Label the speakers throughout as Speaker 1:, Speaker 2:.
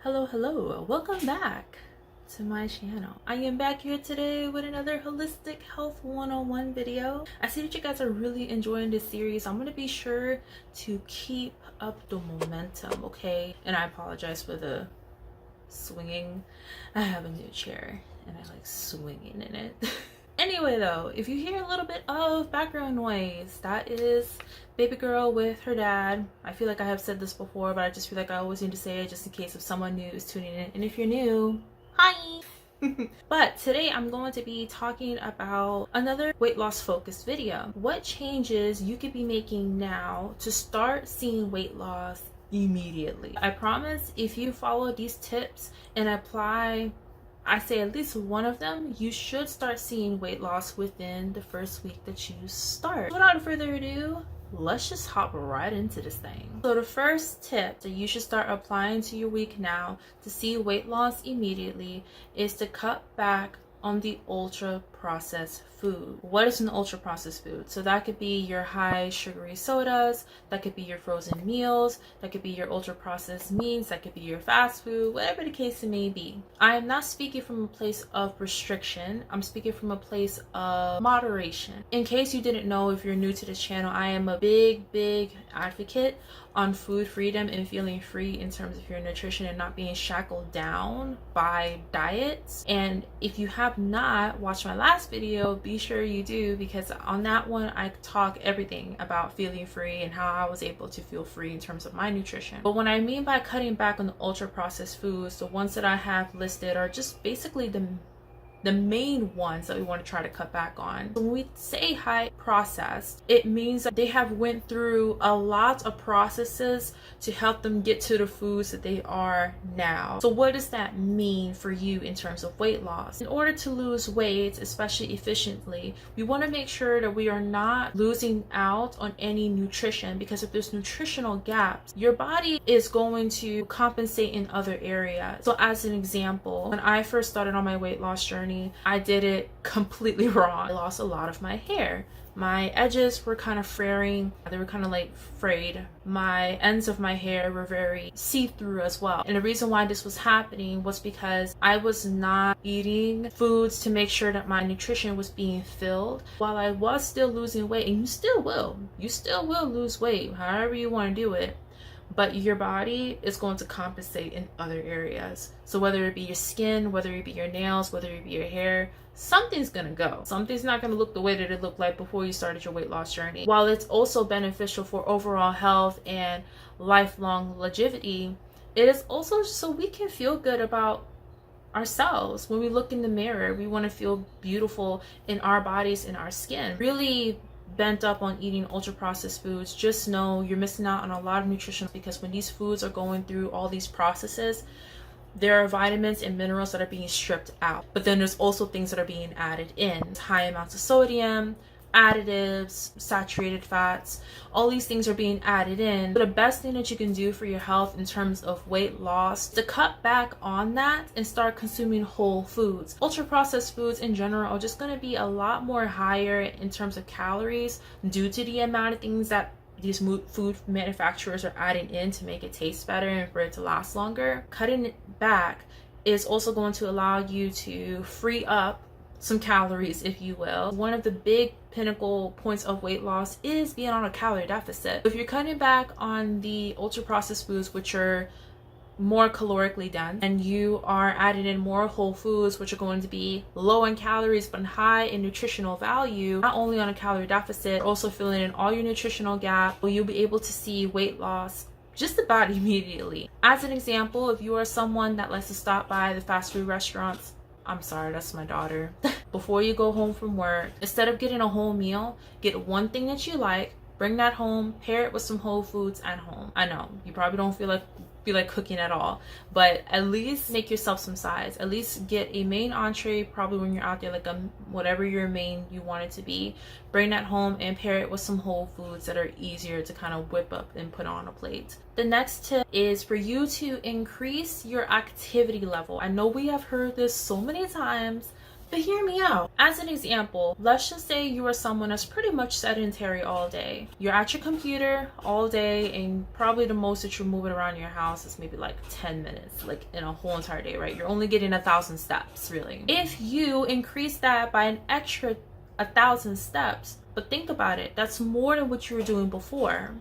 Speaker 1: Hello, welcome back to my channel. I am back here today with another holistic health 101 video. I see that you guys are really enjoying this series. I'm gonna be sure to keep up the momentum, okay? And I apologize for the swinging. I have a new chair and I like swinging in it. Anyway though, if you hear a little bit of background noise, that is baby girl with her dad. I feel like I have said this before, but I just feel like I always need to say it just in case if someone new is tuning in. And if you're new, hi! But today I'm going to be talking about another weight loss focused video. What changes you could be making now to start seeing weight loss immediately. I promise if you follow these tips and apply, I say at least one of them, you should start seeing weight loss within the first week that you start. Without further ado, let's just hop right into this thing. So the first tip that you should start applying to your week now to see weight loss immediately is to cut back on the ultra processed food. What is an ultra processed food? So that could be your high sugary sodas, that could be your frozen meals, that could be your ultra processed meats, that could be your fast food, whatever the case it may be. I am not speaking from a place of restriction, I'm speaking from a place of moderation. In case you didn't know, if you're new to this channel, I am a big advocate on food freedom and feeling free in terms of your nutrition and not being shackled down by diets. And if you have not watched my last video, be sure you do, because on that one I talk everything about feeling free and how I was able to feel free in terms of my nutrition. But what I mean by cutting back on the ultra processed foods, the ones that I have listed are just basically the main ones that we want to try to cut back on. When we say high processed, it means that they have went through a lot of processes to help them get to the foods that they are now. So what does that mean for you in terms of weight loss? In order to lose weight, especially efficiently, we want to make sure that we are not losing out on any nutrition, because if there's nutritional gaps, your body is going to compensate in other areas. So as an example, when I first started on my weight loss journey, I did it completely wrong. I lost a lot of my hair. My edges were kind of flaring. They were kind of like frayed. My ends of my hair were very see-through as well. And the reason why this was happening was because I was not eating foods to make sure that my nutrition was being filled while I was still losing weight. And you still will lose weight, however you want to do it. But your body is going to compensate in other areas. So whether it be your skin, whether it be your nails, whether it be your hair, something's gonna go. Something's not gonna look the way that it looked like before you started your weight loss journey. While it's also beneficial for overall health and lifelong longevity, it is also so we can feel good about ourselves. When we look in the mirror, we want to feel beautiful in our bodies, in our skin. Really bent up on eating ultra processed foods, just know you're missing out on a lot of nutrition, because when these foods are going through all these processes, there are vitamins and minerals that are being stripped out, but then there's also things that are being added in. High amounts of sodium, additives, saturated fats, all these things are being added in. But the best thing that you can do for your health in terms of weight loss, to cut back on that and start consuming whole foods. Ultra processed foods in general are just going to be a lot more higher in terms of calories due to the amount of things that these food manufacturers are adding in to make it taste better and for it to last longer. Cutting it back is also going to allow you to free up some calories, if you will. One of the big pinnacle points of weight loss is being on a calorie deficit. If you're cutting back on the ultra processed foods, which are more calorically dense, and you are adding in more whole foods, which are going to be low in calories but high in nutritional value, not only on a calorie deficit, also filling in all your nutritional gap, you'll be able to see weight loss just about immediately. As an example, if you are someone that likes to stop by the fast food restaurants, I'm sorry, that's my daughter. Before you go home from work, instead of getting a whole meal, get one thing that you like, bring that home, pair it with some whole foods at home. I know you probably don't feel like cooking at all, but at least make yourself some sides. At least get a main entree, probably when you're out there, like whatever your main you want it to be. Bring that home and pair it with some whole foods that are easier to kind of whip up and put on a plate. The next tip is for you to increase your activity level. I know we have heard this so many times, But hear me out. As an example, let's just say you are someone that's pretty much sedentary all day. You're at your computer all day, and probably the most that you're moving around your house is maybe like 10 minutes, like in a whole entire day, right? You're only getting 1,000 steps, really. If you increase that by an extra 1,000 steps, but think about it, that's more than what you were doing before.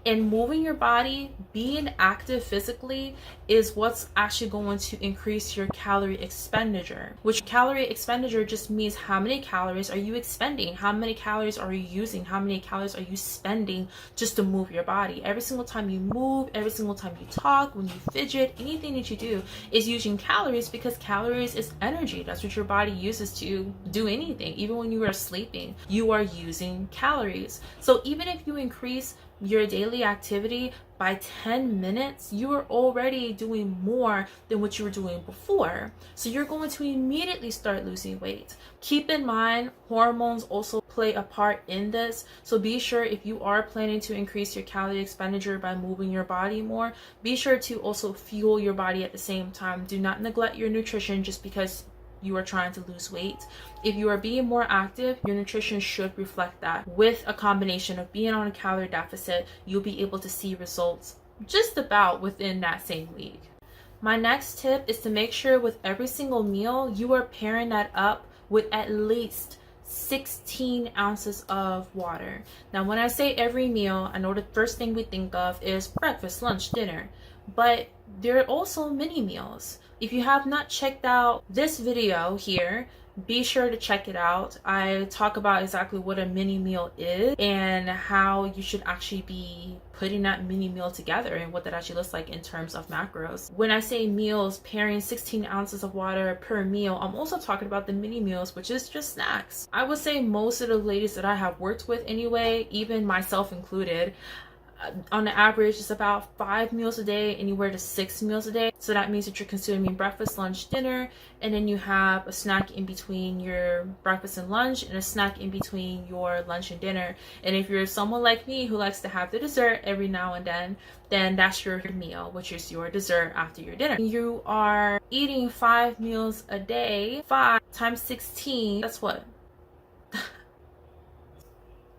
Speaker 1: And moving your body, being active physically, is what's actually going to increase your calorie expenditure. Which calorie expenditure just means how many calories are you expending, how many calories are you using, how many calories are you spending just to move your body. Every single time you move, every single time you talk, when you fidget, anything that you do is using calories, because calories is energy. That's what your body uses to do anything. Even when you are sleeping, you are using calories. So even if you increase your daily activity by 10 minutes, you are already doing more than what you were doing before. So you're going to immediately start losing weight. Keep in mind, hormones also play a part in this. So be sure, if you are planning to increase your calorie expenditure by moving your body more, be sure to also fuel your body at the same time. Do not neglect your nutrition just because you are trying to lose weight. If you are being more active, your nutrition should reflect that. With a combination of being on a calorie deficit, you'll be able to see results just about within that same week. My next tip is to make sure with every single meal, you are pairing that up with at least 16 ounces of water. Now, when I say every meal, I know the first thing we think of is breakfast, lunch, dinner, but there are also mini meals. If you have not checked out this video here, be sure to check it out. I talk about exactly what a mini meal is and how you should actually be putting that mini meal together and what that actually looks like in terms of macros. When I say meals, pairing 16 ounces of water per meal, I'm also talking about the mini meals, which is just snacks. I would say most of the ladies that I have worked with anyway, even myself included, on the average, it's about 5 meals a day, anywhere to 6 meals a day. So that means that you're consuming breakfast, lunch, dinner, and then you have a snack in between your breakfast and lunch, and a snack in between your lunch and dinner. And if you're someone like me who likes to have the dessert every now and then that's your meal, which is your dessert after your dinner. You are eating 5 meals a day. 5 times 16, that's what?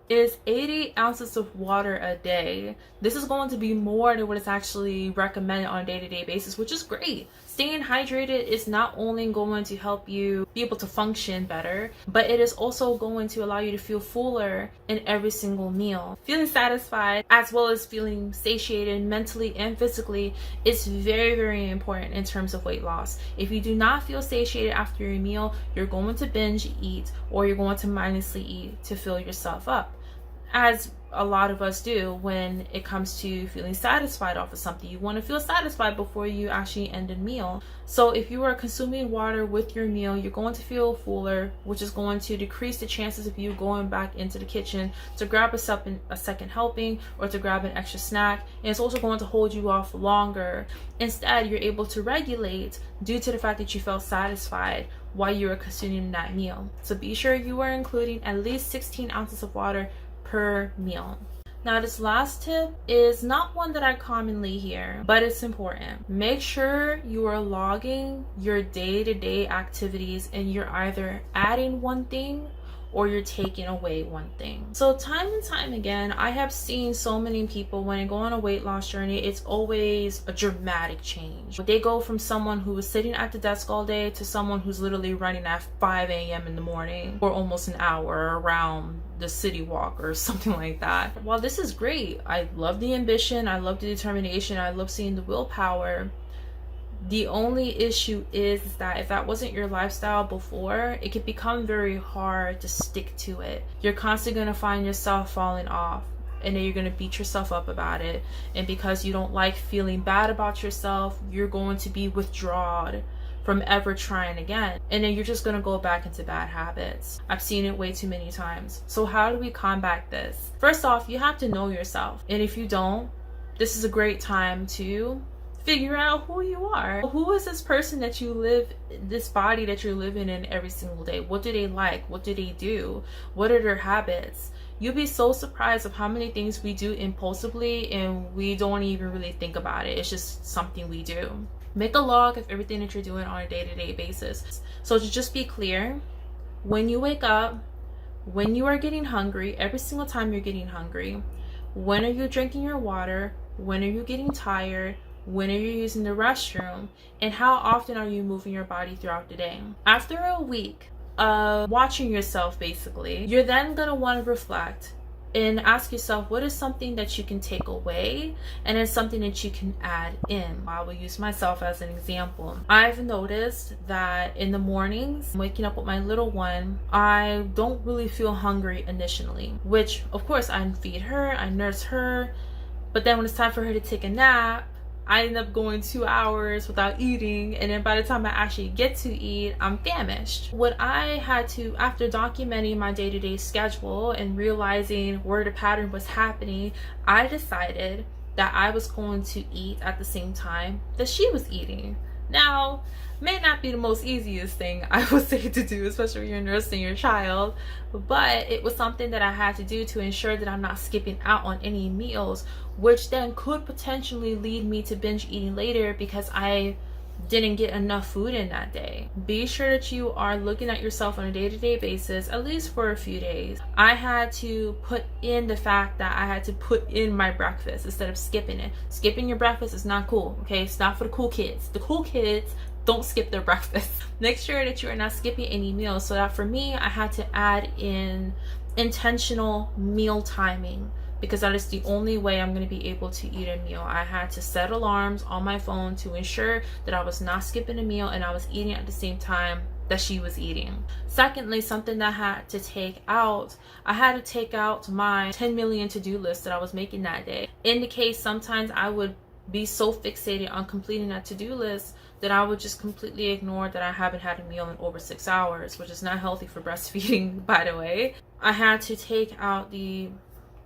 Speaker 1: Is 80 ounces of water a day. This is going to be more than what is actually recommended on a day-to-day basis, which is great. Staying hydrated is not only going to help you be able to function better, but it is also going to allow you to feel fuller in every single meal. Feeling satisfied as well as feeling satiated mentally and physically is very, very important in terms of weight loss. If you do not feel satiated after your meal, you're going to binge eat or you're going to mindlessly eat to fill yourself up, as a lot of us do when it comes to feeling satisfied off of something. You want to feel satisfied before you actually end a meal. So if you are consuming water with your meal, you're going to feel fuller, which is going to decrease the chances of you going back into the kitchen to grab a second helping or to grab an extra snack. And it's also going to hold you off longer. Instead, you're able to regulate due to the fact that you felt satisfied while you were consuming that meal. So be sure you are including at least 16 ounces of water per meal. Now, this last tip is not one that I commonly hear, but it's important. Make sure you are logging your day-to-day activities and you're either adding one thing or you're taking away one thing. So time and time again, I have seen so many people when they go on a weight loss journey, it's always a dramatic change. They go from someone who was sitting at the desk all day to someone who's literally running at 5 a.m. in the morning for almost an hour around the city walk or something like that. While this is great, I love the ambition, I love the determination, I love seeing the willpower. The only issue is that if that wasn't your lifestyle before, it could become very hard to stick to it. You're constantly going to find yourself falling off, and then you're going to beat yourself up about it. And because you don't like feeling bad about yourself, you're going to be withdrawn from ever trying again. And then you're just going to go back into bad habits. I've seen it way too many times. So how do we combat this? First off, you have to know yourself. And if you don't, this is a great time to figure out who you are. Who is this person that you live, this body that you're living in every single day? What do they like? What do they do? What are their habits? You'll be so surprised of how many things we do impulsively and we don't even really think about it. It's just something we do. Make a log of everything that you're doing on a day-to-day basis. So to just be clear, when you wake up, when you are getting hungry, every single time you're getting hungry, when are you drinking your water, when are you getting tired, when are you using the restroom, and how often are you moving your body throughout the day. After a week of watching yourself, basically, you're then going to want to reflect and ask yourself, what is something that you can take away and then something that you can add in. I will use myself as an example. I've noticed that in the mornings, waking up with my little one, I don't really feel hungry initially, which of course I feed her, I nurse her, but then when it's time for her to take a nap, I end up going 2 hours without eating, and then by the time I actually get to eat, I'm famished. What I had to, after documenting my day-to-day schedule and realizing where the pattern was happening, I decided that I was going to eat at the same time that she was eating. Now, may not be the most easiest thing I would say to do, especially when you're nursing your child, but it was something that I had to do to ensure that I'm not skipping out on any meals, which then could potentially lead me to binge eating later because I didn't get enough food in that day. Be sure that you are looking at yourself on a day-to-day basis, at least for a few days. I had to put in the fact that I had to put in my breakfast instead of skipping it. Skipping your breakfast is not cool, okay? It's not for the cool kids. The cool kids don't skip their breakfast. Make sure that you are not skipping any meals. So that for me, I had to add in intentional meal timing, because that is the only way I'm going to be able to eat a meal. I had to set alarms on my phone to ensure that I was not skipping a meal and I was eating at the same time that she was eating. Secondly, something that I had to take out, I had to take out my 10 million to-do list that I was making that day. In the case, sometimes I would be so fixated on completing that to-do list that I would just completely ignore that I haven't had a meal in over 6 hours, which is not healthy for breastfeeding, by the way. I had to take out the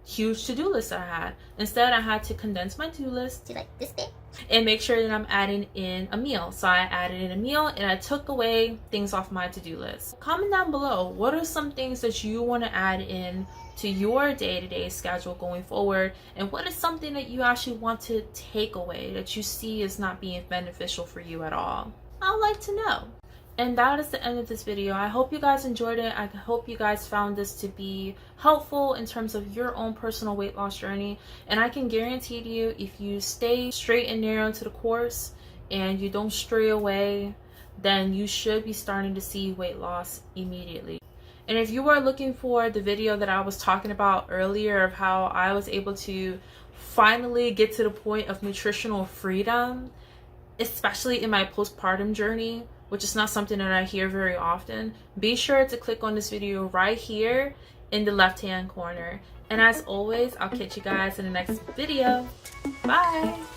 Speaker 1: huge to-do list that I had. Instead, I had to condense my to-do list to like this big and make sure that I'm adding in a meal. So I added in a meal and I took away things off my to-do list. Comment down below, what are some things that you want to add in to your day-to-day schedule going forward, and what is something that you actually want to take away that you see is not being beneficial for you at all? I'd like to know. And that is the end of this video. I hope you guys enjoyed it. I hope you guys found this to be helpful in terms of your own personal weight loss journey. And I can guarantee to you, if you stay straight and narrow to the course and you don't stray away, then you should be starting to see weight loss immediately. And if you are looking for the video that I was talking about earlier of how I was able to finally get to the point of nutritional freedom, especially in my postpartum journey, which is not something that I hear very often, be sure to click on this video right here in the left-hand corner. And as always, I'll catch you guys in the next video. Bye!